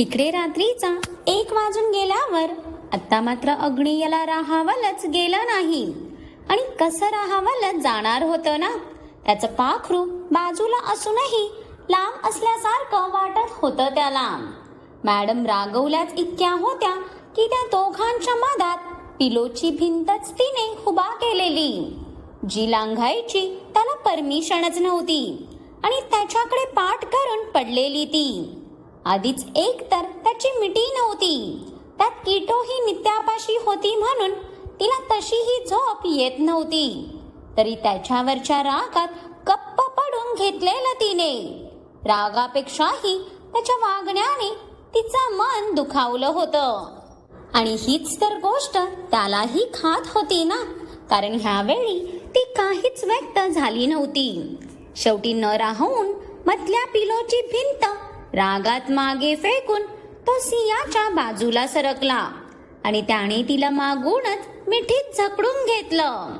इकडे रात्रीचा 1 वाजून गेल्यावर आता मात्र अग्नेयला राहावलंच गेलं नाही. आणि कसं राहावलंच जाणार होतं ना. त्याचं पाखरू बाजूला असूनही लांब असल्यासारखं वाटत होतं त्याला. मॅडम रागवल्याच इतक्या होत्या की त्या दोघांच्या मधात पिलोची भिंतच तिने उभा केलेली, जी लांघायची त्याला परमिशनच नव्हती आणि त्याच्याकडे पाठ करून पडलेली ती. आधीच एक तर त्याची मिठी नव्हती, त्यात किटोही नित्यापाशी होती म्हणून तिला तशीही झोप येत नव्हती. तरी त्याच्यावरच्या रागात गप्प पडून घेतलेलं तिने. रागापेक्षाही त्याच्या वागण्याने तिचं मन दुखावलं होतं. आणि हीच तर गोष्ट त्यालाही खात होती ना, कारण ह्यावेळी ती काहीच व्यक्त झाली नव्हती. शेवटी न राहून मधल्या पिलोची भिंत रागात मागे फेकून तो सियाच्या बाजूला सरकला आणि त्याने तिला मागूनच मिठीत झकडून घेतलं.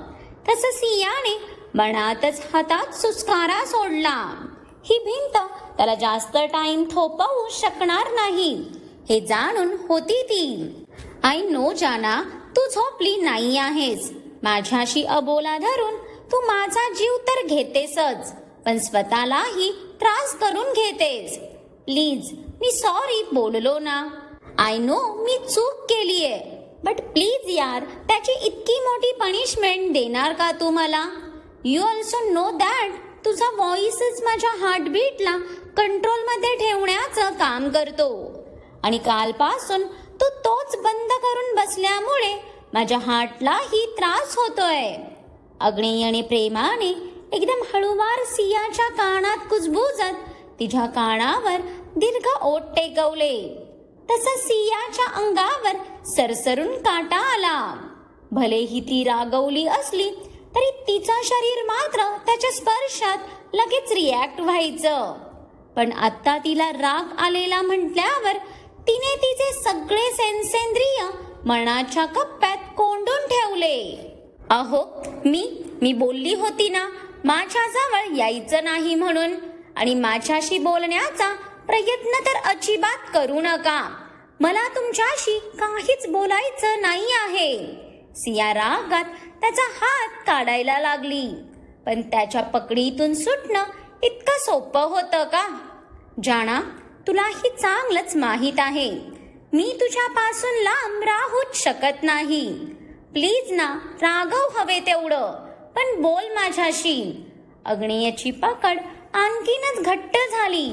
तसं सियाने मनातच हातात सुस्कारा सोडला. ही भिंत त्याला जास्त टाइम थोपवू शकणार नाही हे जाणून होती ती. आय नो जाना, तू झोपली नाही आहेस. माझ्याशी अबोला धरून तू माझा जीव तर घेतेसच, पण स्वतःलाही त्रास करून घेतेस. प्लीज, मी सॉरी बोललो ना. आय नो मी चूक केलीये, बट प्लीज यार, त्याची इतकी मोठी पनिशमेंट देणार का तू मला? यू ऑल्सो नो दॅट तुझा व्हॉइसच माझ्या हार्टबीटला कंट्रोलमध्ये ठेवण्याचं काम करतो. आणि कालपासून तू तोच बंद करून बसल्यामुळे माझ्या हार्टलाही त्रास होतोय. अग्नेयने प्रेमाने एकदम हळूवार सियाच्या कानात कुजबुजत तिच्या कानावर दीर्घ ओठ टेकवले. तसं सियाच्या अंगावर सरसरून काटा आला. भलेही ती रागवली असली तरी तिचं शरीर मात्र त्याच्या स्पर्शात लगेच रिॲक्ट व्हायचं. पण आता तिला राग आलेला म्हटल्यावर तिने तिचे सगळे सेन्सेंद्रिय मनाच्या कप्प्यात कोंडून ठेवले. अहो, मी बोलली होती ना माझ्याजवळ यायचं नाही म्हणून, आणि माझ्याशी बोलण्याचा प्रयत्न तर अजिबात करू नका. मला तुमच्याशी काहीच बोलायचं नाही आहे. सिया रागात त्याचा हात काढायला लागली, पण त्याच्या पकडीतून सुटणं इतकं सोपं होतं का? जाना, तुलाही चांगलंच माहीत आहे मी तुझ्यापासून लांब राहूच शकत नाही. प्लीज ना, रागव हवे तेवढं, पण बोल माझ्याशी. अग्नेयची पकड आणखीनच घट्ट झाली.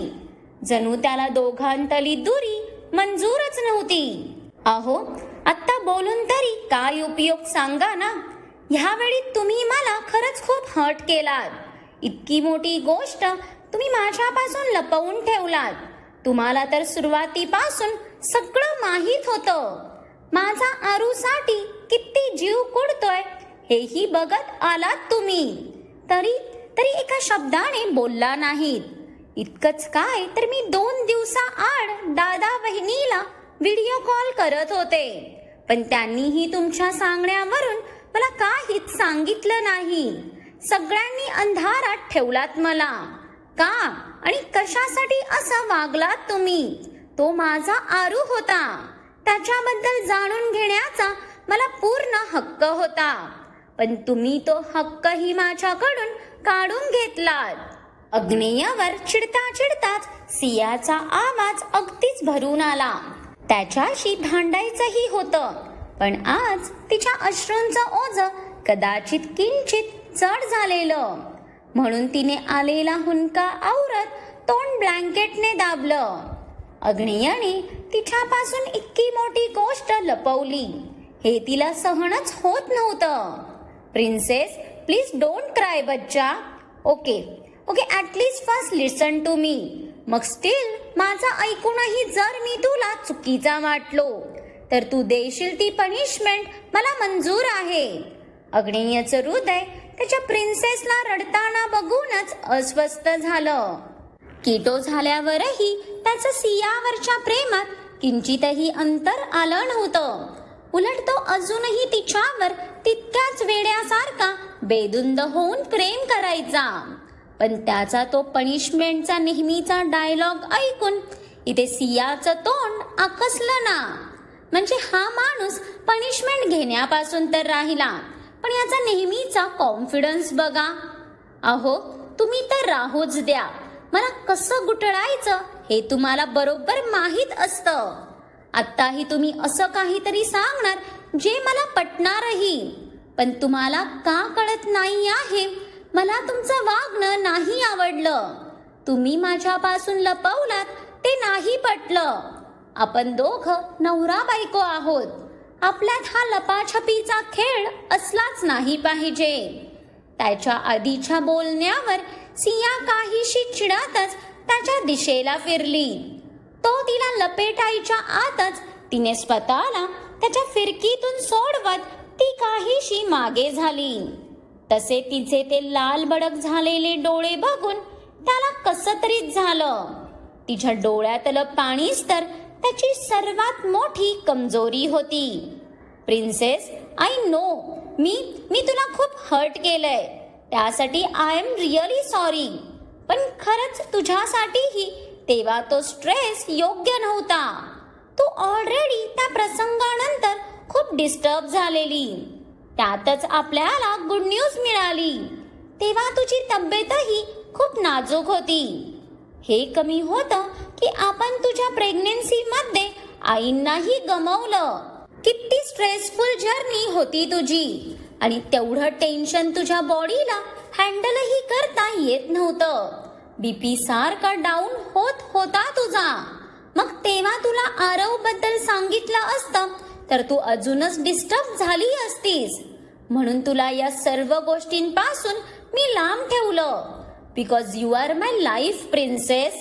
जणू त्याला दोघांतली दुरी मंजूरच नव्हती. अहो, आत्ता बोलून तरी काय उपयोग सांगा ना. ह्यावेळी तुम्ही मला खरंच खूप हर्ट केलात. इतकी मोठी गोष्ट तुम्ही माझ्यापासून लपवून ठेवलात. तुम्हाला तर सुरुवातीपासून सगळं माहीत होतं. माझा आरूसाठी किती जीव कुडतोय हेही बघत आलात तुम्ही, तरी एका शब्दाने बोलला नाहीत. इतकंच काय तर मी 2 दिवसाआड दादा वहिनीला व्हिडिओ कॉल करत होते, पण त्यांनीही तुमच्या सांगण्यावरून मला काहीच सांगितलं नाही. सगळ्यांनी अंधारात ठेवलात मला. का आणि कशासाठी असं वागलात तुम्ही? तो माझा आरू होता. त्याच्याबद्दल जाणून घेण्याचा मला पूर्ण हक्क होता, पण तुम्ही तो हक्कही माझ्याकडून काढून घेतलात. अग्नेयवर चिडताच सियाचा आवाज अगदीच भरून आला. त्याच्याशी भांडायचंही होतं, पण आज तिच्या अश्रूंचं ओझं कदाचित किंचित जड झालेलं, म्हणून तिने आलेला हुंका आवरत तोंड ब्लँकेटने दाबलं. अग्नेयने तिच्यापासून इतकी मोठी गोष्ट लपवली हे तिला सहनच होत नव्हतं. प्रिन्सेस, प्लीज डोंट क्राय बच्चा. Okay, at least first listen to me. मग स्टील माझं ऐकूनही जर मी तुला चुकीचा वाटलो तर तू देशील ती पनिशमेंट मला मंजूर आहे. अग्नेयचं हृदय त्याच्या प्रिन्सेसला रडताना बघूनच अस्वस्थ झालं. किटो झाल्यावरही त्याचं सियावरच्या प्रेमात किंचितही अंतर आलं नव्हतं. उलट तो अजूनही तिच्यावर तितक्याच वेड्यासारखा बेधुंद होऊन प्रेम करायचा. पण त्याचा तो पनिशमेंटचा नेहमीचा डायलॉग ऐकून इथे सियाचं तोंड आकसलं ना. म्हणजे हा माणूस पनिशमेंट घेण्यापासून तर राहिला, पण याचा नेहमीचा कॉन्फिडन्स बघा. अहो, तुम्ही तर राहूच द्या, मला कसं गुटळायचं हे तुम्हाला बरोबर माहीत असतं. आत्ताही तुम्ही असं काहीतरी सांगणार जे मला पटणारही, पण तुम्हाला का कळत नाही आहे, मला तुमचं वागणं नाही आवडलं. तुम्ही माझ्यापासून लपवलात ते नाही पटलं. आपण दोघं नवरा बायको आहोत. आपल्यात हा लपाछपीचा खेळ असलाच नाही पाहिजे. त्याच्या आधीच्या बोलण्यावर सिया काहीशी चिडतच त्याच्या दिशेला फिरली. तो तिला लपेटायच्या आतच तिने स्वतःला त्याच्या फिरकीतून सोडवत ती काहीशी मागे झाली. तसे तिचे ते लाल बडक झालेले डोळे बघून त्याला कसं तरीच झालं. तिच्या डोळ्यातलं पाणीच तर त्याची सर्वात मोठी कमजोरी होती. प्रिन्सेस, आय नो, मी तुला खूप हर्ट केलंय, त्यासाठी आय एम रिअली सॉरी. पण खरंच तुझ्यासाठीही तेव्हा तो स्ट्रेस योग्य नव्हता. तू ऑलरेडी त्या प्रसंगानंतर खूप डिस्टर्ब झालेली. त्यातच आपल्याला गुड न्यूज मिळाली. तेव्हा तुझी तब्येतही खूप नाजूक होती. हे कमी होतं की आपण तुझ्या प्रेग्नेन्सीमध्ये आईंनाही गमावलं. किती स्ट्रेसफुल जर्नी होती तुझी, आणि तेवढं टेन्शन तुझ्या बॉडीला हँडलही करता येत नव्हतं. बीपी सारखा डाऊन होत होता तुझा. मग तेव्हा तुला आरव बद्दल सांगितलं असतं तर तू अजूनच डिस्टर्ब झाली असतीस. म्हणून तुला या सर्व गोष्टींपासून मी लांब ठेवलं. Because you are my life princess.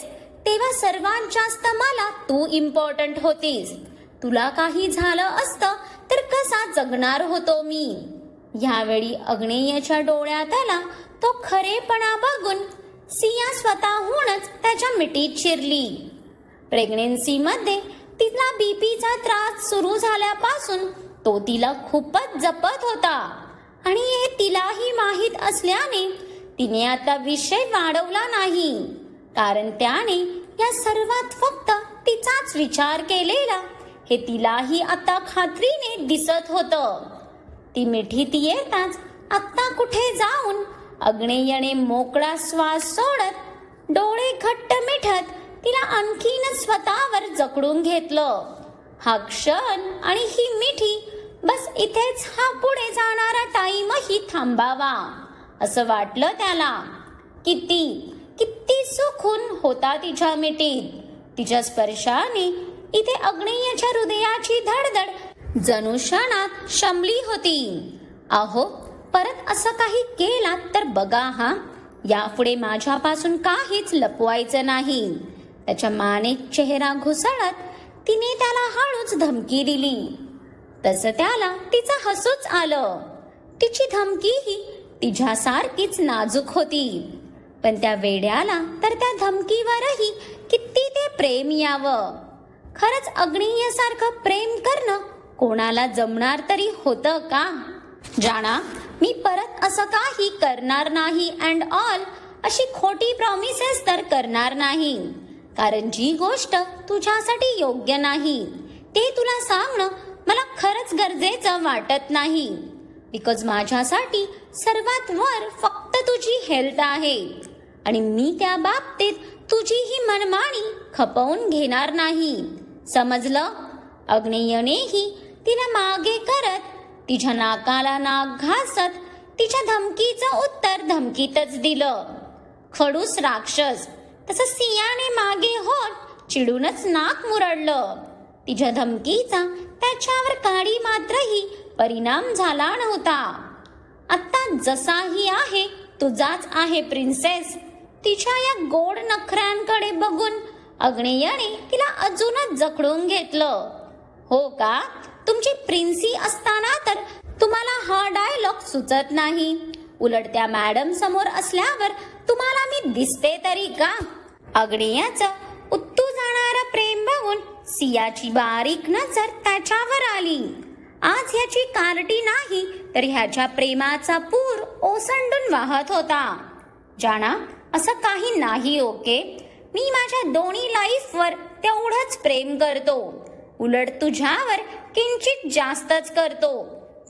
तेव्हा सर्वात जास्त मला तू इम्पॉर्टंट होतीस. तुला काही झालं असतं तर कसा जगणार होतो मी. यावेळी अग्नेयच्या डोळ्यात आला तो खरेपणा बघून सिया स्वतःहूनच त्याच्या मिठीत शिरली. प्रेग्नेन्सीमध्ये तिला बीपीचा त्रास सुरू झाल्यापासून तो तिला खूपच जपत होता, आणि हे तिलाही माहीत असल्याने तिने आता विषय वाढवला नाही. कारण त्याने या सर्वात फक्त तिचाच विचार केलेला हे तिलाही आता खात्रीने दिसत होतं. ती मिठीत येताच आत्ता कुठे जाऊन अग्नेयने मोकळा श्वास सोडत डोळे घट्ट मिठत तिला आणखीनच स्वतःवर जकडून घेतलं. हा क्षण आणि ही मिठी, बस इथेच हा पुढे जाणारा टाईमही थांबावा असं वाटलं त्याला. किती सुखून होता तिच्या मिठीत. तिच्या स्पर्शाने इथे अग्नेयच्या हृदयाची धडधड जणू क्षणात शमली होती. अहो, परत असं काही केलात तर बघा हा, यापुढे माझ्यापासून काहीच लपवायचं नाही. त्याच्या मानेत चेहरा घुसळत तिने त्याला हळूच धमकी दिली. तसं त्याला तिचं हसूच आलं. तिची धमकीही तिच्यासारखीच नाजूक होती. पण त्या वेड्याला तर त्या धमकीवरही किती ते प्रेम यावं. खरंच अग्नेयसारखं प्रेम करणं कोणाला जमणार तरी होतं का? जाणा, मी परत असं काही करणार नाही अँड ऑल अशी खोटी प्रॉमिसेस तर करणार नाही. कारण जी गोष्ट तुझ्यासाठी योग्य नाही ते तुला सांगणं मला खरंच गरजेचं वाटत नाही. बिकॉज माझ्यासाठी सर्वात वर फक्त तुझी हेल्थ आहे, आणि मी त्या बाबतीत तुझीही मनमानी खपवून घेणार नाही. समजलं? अग्नेयनेही तिला मागे करत तिच्या नाकाला नाक घासत तिच्या धमकीचं उत्तर धमकीतच दिलं. खडूस राक्षस. तसं सियाने मागे होत चिडूनच नाक मुरडलं. तिच्या धमकीचा त्याच्यावर काडी मात्रही परिणाम झाला नव्हता. आता जसाही आहे तुझाच आहे प्रिन्सेस. तिच्या या गोड नखऱ्यांकडे बघून अग्नेयने तिला अजूनच जखडून घेतलं. हो का? तुमची प्रिन्सी असताना तर तुम्हाला हा डायलॉग सुचत नाही. उलट त्या मॅडम समोर असल्यावर तुम्हाला मी दिसते तरी का? अग्नेयाचं उत्तू जाणारं प्रेम बघून सियाची बारीक नजर त्याच्यावर आली. आज ह्याची कार्टी नाही तर ह्याच्या प्रेमाचा पूर ओसंडून वाहत होता. जाणा, असं काही नाही. ओके, मी माझ्या दोन्ही लाईफवर तेवढंच प्रेम करतो. उलट तुझ्यावर किंचित जास्तच करतो,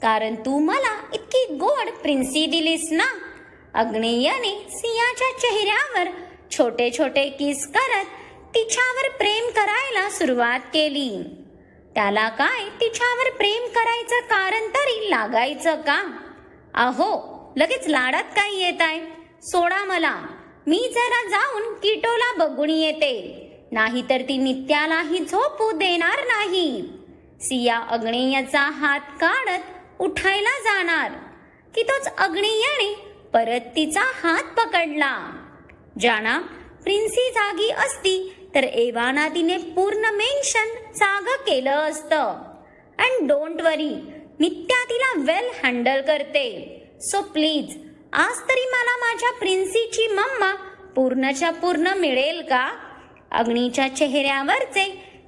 कारण तू मला इतकी गोड प्रिन्सी दिलीस ना. अग्नेयने सियाच्या चेहऱ्यावर छोटे छोटे किस करत तिच्यावर प्रेम करायला सुरुवात केली. त्याला काय तिच्यावर प्रेम करायचं कारण तरी लागायचं का? अहो, लगेच लाडात काय येताय? सोडा मला, मी जरा जाऊन किटोला बघून येते, नाहीतर ती नित्यालाही झोपू देणार नाही. सिया अग्नेयचा हात काढत उठायला जाणार की तोच अग्नेयने परत तिचा हात पकडला. जाना, प्रिन्सी जागी असती तर एवाना तिने पूर्ण मेन्शन जाग केलं असतं. अँड डोंट वरी, नित्या तिला वेल हँडल करते. सो प्लीज, आज तरी मला माझ्या प्रिन्सीची मम्मा पूर्णच्या पूर्ण मिळेल का? अग्नीच्या चेहऱ्यावरचे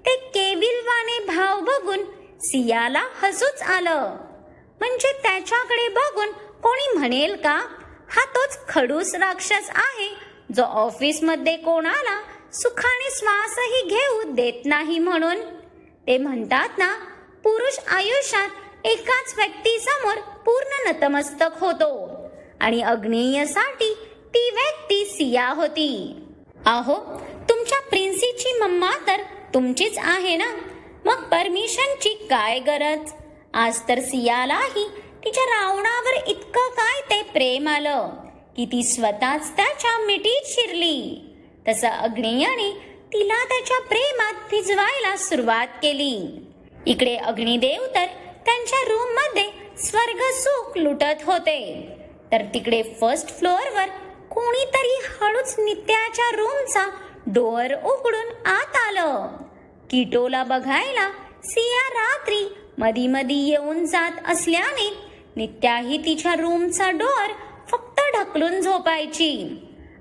ते केविलवाणे भाव बघून सियाला हसूच आलं. म्हणजे त्याच्याकडे बघून कोणी म्हणेल का, हा तोच खडूस राक्षस आहे जो ऑफिसमध्ये कोणाला सुखाने श्वासही घेऊ देत नाही म्हणून. ते म्हणतात ना, पुरुष आयुष्यात एकाच व्यक्तीसमोर पूर्ण नतमस्तक होतो, आणि अग्नेयसाठी ती व्यक्ती सिया होती. अहो, तुमच्या प्रिन्सीची मम्मा तर तुमचीच आहे ना, मग परमिशनची काय गरज? आज तर सियालाही तिच्या रावणावर इतकं काय ते प्रेम आलं की ती स्वतःच त्याच्या मिठीत शिरली. तसं अग्नेयने तिला त्याच्या प्रेमात भिजवायला सुरुवात केली. इकडे अग्निदेव तर त्यांच्या रूम मध्ये स्वर्ग सुख लुटत होते, तर तिकडे फर्स्ट फ्लोअरवर कोणीतरी हळूच नित्याच्या रूमचा डोअर उघडून आत आलं. किटोला बघायला सिया रात्री मधी मधी येऊन जात असल्याने नित्याही तिच्या रूमचा डोअर फक्त ढकलून झोपायची,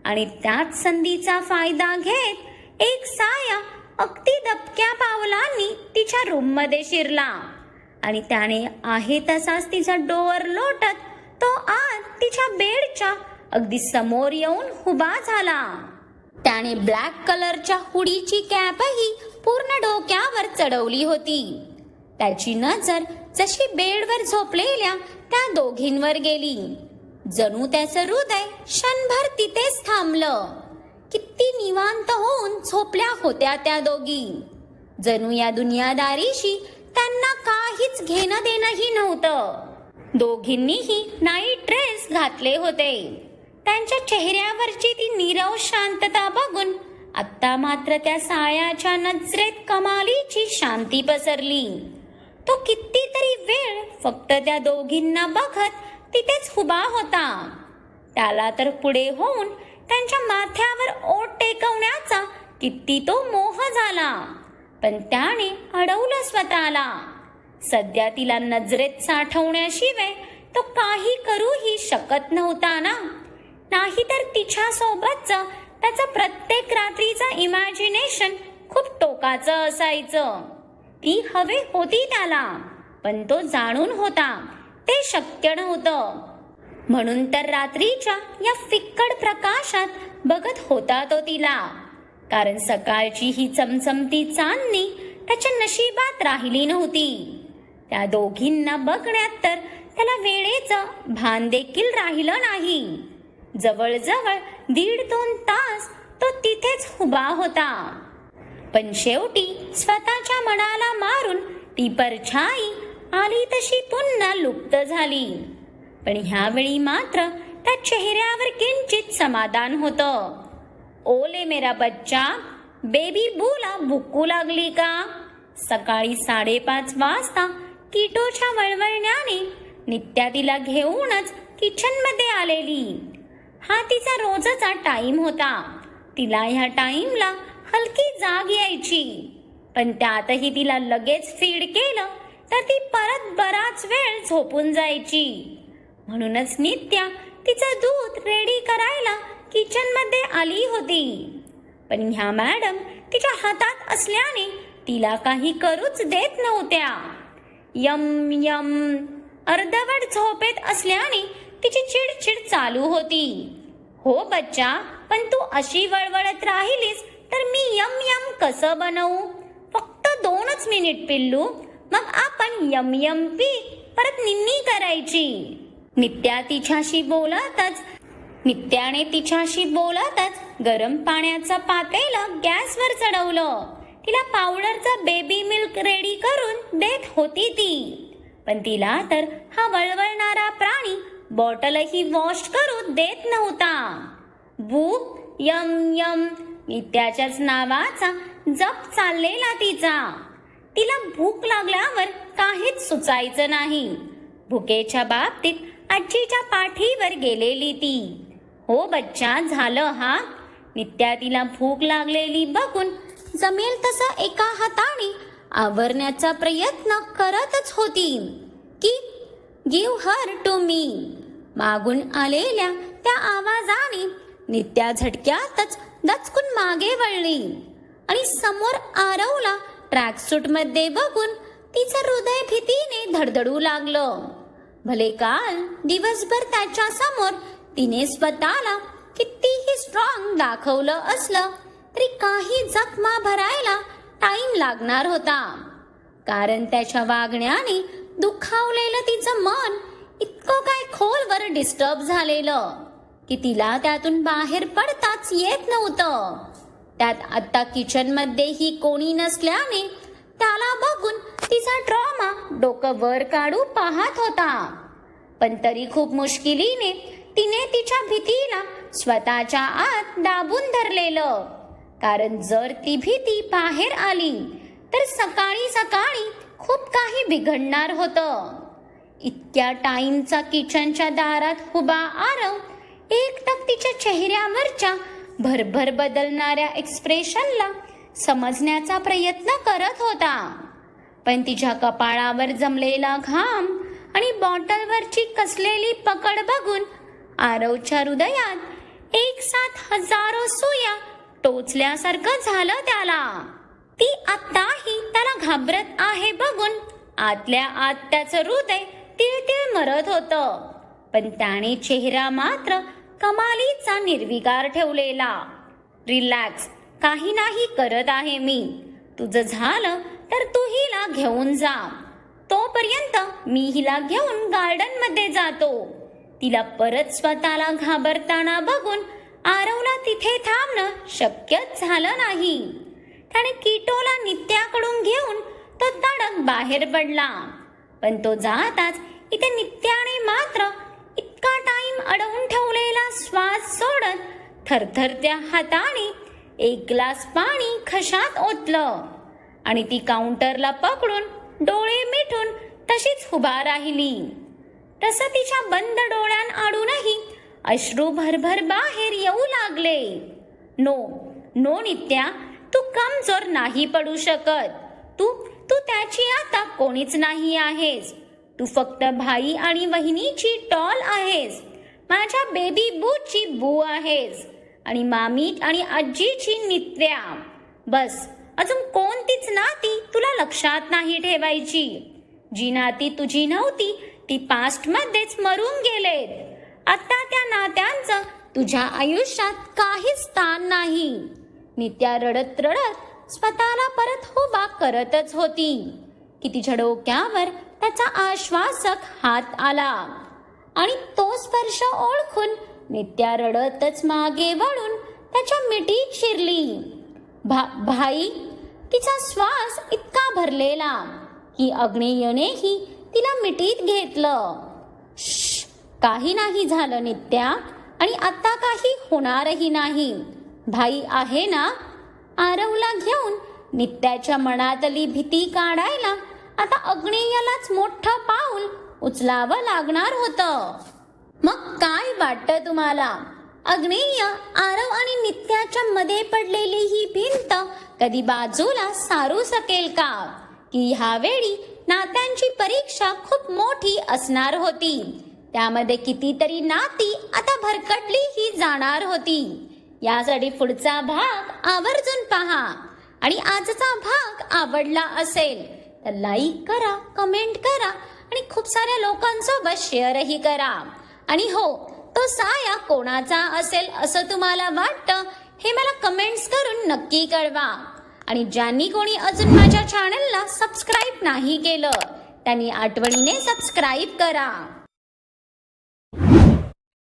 आणि त्याच संधीचा फायदा घेत एक साया अगदी दबक्या पावलांनी तिच्या रूम मध्ये शिरला, आणि त्याने आहे तसाच तिचा डोअर लोटत तो आत तिच्या बेडच्या अगदी समोर येऊन उभा झाला. त्याने ब्लॅक कलरच्या हुडीची कॅपही पूर्ण डोक्यावर चढवली होती. त्याची नजर जशी बेडवर झोपलेल्या त्या दोघींवर गेली. जणू त्याचं हृदय क्षणभर तिथेच थांबलं. किती निवांत होऊन झोपल्या होत्या त्या दोघी. जणू या दुनियादारीशी त्यांना काहीच घेणं देणंही नव्हतं. दोघींनीही नाईट ड्रेस घातले होते. त्यांच्या चेहऱ्यावरची ती नीरव शांतता बघून आत्ता मात्र त्या सायाच्या नजरेत कमालीची शांती पसरली. तो कितीतरी वेळ फक्त त्या दोघींना बघत तिथेच उभा होता. त्याला तर पुढे होऊन त्यांच्या माथ्यावर ओठ टेकवण्याचा किती तो मोह झाला, पण त्याने अडवलं स्वतःला. सध्या तिला नजरेत साठवण्याशिवाय तो काही करूही शकत नव्हता ना. नाहीतर तिच्या सोबतचं त्याचं प्रत्येक रात्रीचं इमॅजिनेशन खूप टोकाचं असायचं. ती हवे होती त्याला, पण तो जाणून होता ते शक्य नव्हतं. म्हणून तर रात्रीच्या या फिक्कट प्रकाशात बघत होता तो तिला, कारण सकाळची ही चमचमती चांदणी त्याच्या नशिबात राहिली नव्हती. त्या दोघींना बघण्यात तर त्याला वेळेचं भान देखील राहिलं नाही. जवळजवळ 1.5-2 तास तो तिथेच उभा होता, पण शेवटी स्वतःच्या मनाला मारून ती परछाई आली तशी पुन्हा लुप्त झाली. पण ह्यावेळी मात्र त्या चेहऱ्यावर किंचित समाधान होतं. ओले मेरा बच्चा, बेबी बूला भुकू लागली का? सकाळी 5:30 वाजता किटोच्या वळवळण्याने नित्या तिला घेऊनच किचन मध्ये आलेली. हा तिचा रोजचा टाइम होता. तिला ह्या टाइमला हलकी जाग यायची, पण त्यातही तिला लगेच फीड केलं तर ती परत बराच वेळ झोपून जायची. म्हणूनच नित्या तिचं दूध रेडी करायला किचन मध्ये आली होती. पण ह्या मॅडम तिच्या हातात असल्याने तिला काही करूच देत नव्हत्या. यम यम अर्धवट झोपेत असल्याने तिची चिडचिड चालू होती. हो बच्चा, पण तू अशी वळवळत राहिलीस तर मी यम यम कसं बनवू? फक्त 2च मिनिट पिल्लू, मग आपण यम यम पी परत निन्नी करायची. नित्याने तिच्याशी बोलतच गरम पाण्याचं पातेलं गॅसवर चढवलं. तिला पावडरचं बेबी मिल्क रेडी करून देत होती ती. पण तिला तर हा वळवळणारा प्राणी बॉटलही वॉश करू देत नव्हता. भूक यम यम नित्याच्याच नावाचा जप चाललेला तिचा. तिला भूक लागल्यावर काहीच सुचायचं नाही. भुकेच्या बाबतीत आजीच्या पाठीवर गेलेली ती. हो बच्चा, झालं हा. नित्या तिला भूक लागलेली बघून जमेल तसं एका हाताने आवरण्याचा प्रयत्न करतच होती की गिव्ह हर टू मी. मागून आलेल्या त्या आवाजाने नित्या झटक्यातच दचकून मागे वळली आणि समोर आरवला ट्रॅकसूट मध्ये बघून तिचं हृदय भीतीने धडधडू लागलं. भले काल दिवसभर त्याच्या समोर तिने स्वतःला कितीही स्ट्रॉंग दाखवलं असलं तरी काही जखमा भरायला टाइम लागणार होता. कारण त्याच्या वागण्याने दुखावलेलं तिचं मन इतकं काय खोलवर डिस्टर्ब झालेलं की तिला त्यातून बाहेर पडताच येत नव्हतं. त्यात आता किचन मध्येही कोणी नसल्याने त्याला बघून तिचा ट्रॉमा डोकं वर काढू पाहत होता. पण तरी खूप मुश्किलीने तिने तिच्या भीतीला स्वतःच्या आत दाबून धरलेलं. कारण जर ती भीती बाहेर आली तर सकाळी सकाळी खूप काही बिघडणार होतं. इतक्या टाइमचा किचनच्या दारात उभा आरव एकटक तिच्या चेहऱ्यावरच्या भरभर बदलणाऱ्या एक्सप्रेशनला समजण्याचा प्रयत्न करत होता. पण तिच्या कपाळावर जमलेला घाम आणि बॉटलवरची कसलेली पकड बघून आरवच्या हृदयात एक साथ हजारो सुया टोचल्यासारखं झालं त्याला. ती आत्ताही त्याला घाबरत आहे बघून आतल्या आत त्याचं हृदय तिळतिळ मरत होतं. पण त्याने चेहरा मात्र कमालीचा निर्विकार ठेवलेला. रिलॅक्स, काही नाही करत आहे मी. तुझं झालं तर तू हिला घेऊन जा. तोपर्यंत मी हिला घेऊन गार्डन मध्ये जातो. तिला परत स्वतःला घाबरताना बघून आरवला तिथे थांबणं शक्यच झालं नाही. त्याने किटोला नित्याकडून घेऊन तो तडक बाहेर पडला. पण तो जाताच इथे नित्याने मात्र इतका टाइम अडवून ठेवलेला श्वास सोडत थरथरत्या हाताने एक ग्लास पाणी खशात ओतलं आणि ती काउंटरला पकडून डोळे मिटून तशीच उभा राहिली. तसं तिच्या बंद डोळ्यांआडूनही अश्रू भरभर बाहेर येऊ लागले. नो नो नित्या, तू कमजोर नाही पडू शकत. तू तू त्याची आता कोणीच नाही आहेस. तू फक्त भाई आणि वहिनीची टॉल आहेस. माझ्या बेबी बूची बू आहेस आणि मामी आणि आजीची नित्या. बस, अजून कोणतीच नाती तुला लक्षात नाही ठेवायची. जी नाती तुझी नव्हती ती पास्ट मध्येच मरून गेलेत. आता त्या नात्यांचं तुझ्या आयुष्यात काहीच स्थान नाही. नित्या रडत रडत स्वतःला परत उभा करतच होती की तिच्या डोक्यावर त्याचा आश्वासक हात आला आणि तो स्पर्श ओळखून नित्या रडतच मागे वळून त्याच्या मिठीत शिरली. भाई, तिचा श्वास इतका भरलेला की अग्नेयनेही तिला मिठीत घेतलं. काही नाही झालं नित्या, आणि आता काही होणारही नाही. भाई आहे ना? आरवला घेऊन नित्याच्या मनातली भीती काढायला आता अग्नेयालाच मोठं पाऊल उचलावं लागणार होतं. मग काय वाटतं तुम्हाला? अग्नेय आरव आणि नित्याच्या मध्ये पडलेली ही भिंत कधी बाजूला सारू शकेल का? की ह्यावेळी नात्यांची परीक्षा खूप मोठी असणार होती. त्यामध्ये कितीतरी नाती आता भरकटली ही जाणार होती. यासाठी पुढचा भाग आवर्जून पहा. आणि आजचा भाग आवडला असेल तर लाईक करा, कमेंट करा आणि खूप साऱ्या लोकांसोबत शेअरही करा. आणि हो, तो साया कोणाचा असेल असं तुम्हाला वाटतं हे मला कमेंट्स करून नक्की कळवा. आणि ज्यांनी कोणी अजून माझ्या चॅनलला सबस्क्राईब नाही केलं त्यांनी आठवणीने सबस्क्राईब करा.